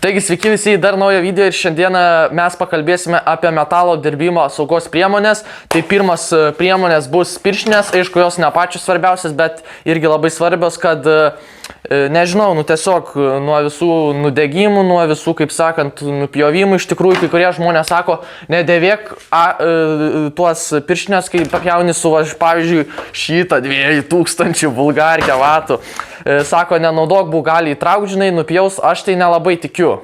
Taigi sveiki visi, dar naują video ir šiandieną mes pakalbėsime apie metalo dirbimo saugos priemonės. Tai pirmas priemonės bus pirštinės, aišku, jos ne pačios svarbiausias, bet irgi labai svarbios, kad, nežinau, tiesiog nuo visų nudegimų, nuo visų, kaip sakant, nupjovimų, iš tikrųjų, kai kurie žmonės sako, nedėvėk tuos pirštinės, kai papjauni su, pavyzdžiui, šitą 2000 bulgarkę vatų. Sako, nenaudok bugalį įtrauk, žinai, nupjaus, aš tai nelabai tikiu.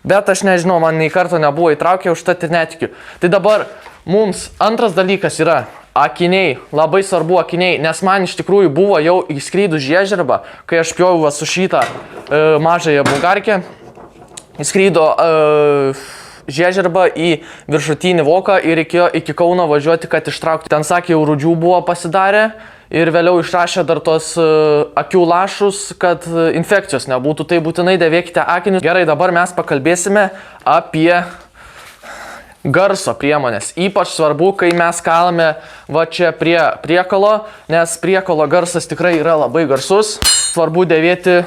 Bet aš nežinau, man nei karto nebuvo įtraukę, užtat ir netikiu. Tai dabar mums antras dalykas yra akiniai, labai svarbu akiniai, nes man iš tikrųjų buvo jau įskrydus žiežirbą, kai aš pjoviau su šitą mažąją bulgarkę, įskrydo žiežirbą į viršutinį voką ir reikėjo iki Kauno važiuoti, kad ištraukti. Ten sakė, jau rūdžių buvo pasidarę. Ir vėliau išrašė dar tos akių lašus, kad infekcijos nebūtų. Tai būtinai dėvėkite akinius. Gerai, dabar mes pakalbėsime apie garso priemonės. Ypač svarbu, kai mes kalame va čia prie priekalo, nes priekalo garsas tikrai yra labai garsus. Svarbu dėvėti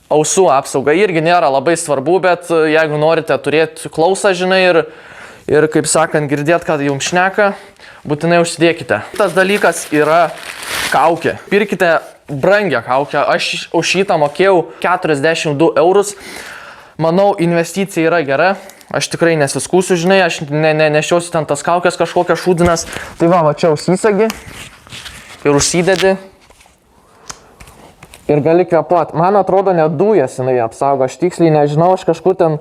ausų apsaugą. Irgi nėra labai svarbu, bet jeigu norite turėti klausą, žinai, ir kaip sakant, girdėt, kad jums šneka, būtinai užsidėkite. Kitas dalykas yra kaukė. Pirkite brangią kaukę. Aš už šitą mokėjau 42 eurus. Manau, investicija yra gera. Aš tikrai nesiskūsiu, žinai, aš nešiosiu ten tas kaukės kažkokias šūdinas. Tai va čia užsisegi ir užsidedi. Ir gali kvėpuoti. Man atrodo, net dujas jinai apsaugo. Aš tiksliai nežinau, aš kažkur ten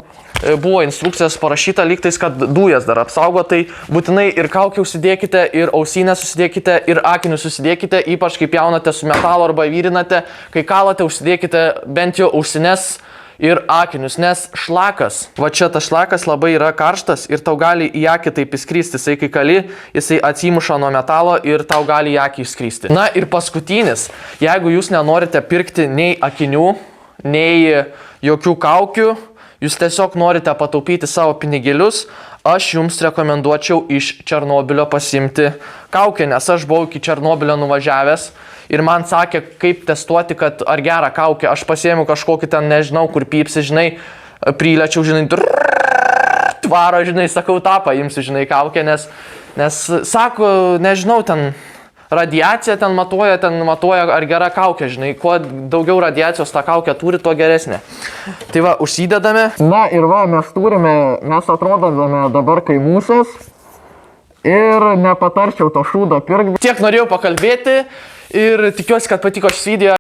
buvo instrukcijas parašyta lygtais, kad dujas dar apsaugo. Tai būtinai ir kaukę užsidėkite, ir ausinę susidėkite, ir akinius susidėkite. Ypač kai pjaunate su metalu arba vyrinate. Kai kalate, užsidėkite bent jau ausines ir akinius, nes šlakas, va čia tas šlakas labai yra karštas ir tau gali į akį taip įskristi. Jisai kai kali, jisai atsimuša nuo metalo ir tau gali į akį įskristi. Na ir paskutinis, jeigu jūs nenorite pirkti nei akinių, nei jokių kaukių, jūs tiesiog norite pataupyti savo pinigėlius, aš jums rekomenduočiau iš Černobylio pasimti kaukę, nes aš buvau iki Černobylio nuvažiavęs ir man sakė, kaip testuoti, kad ar gerą kaukę. Aš pasiėmiau kažkokį ten, nežinau, kur pypsi, žinai, priliečiau, žinai, tvaro, žinai, sakau, tą paimsiu, žinai, kaukę, nes sako, nežinau, ten radiacija ten matuoja, ar gera kaukė, žinai, kuo daugiau radiacijos tą kaukę turi, tuo geresnė. Tai va, užsidedame. Na ir va, mes atrodome dabar kai mūsas ir nepatarčiau to šūdo pirkti. Tiek norėjau pakalbėti ir tikiuosi, kad patiko šis video.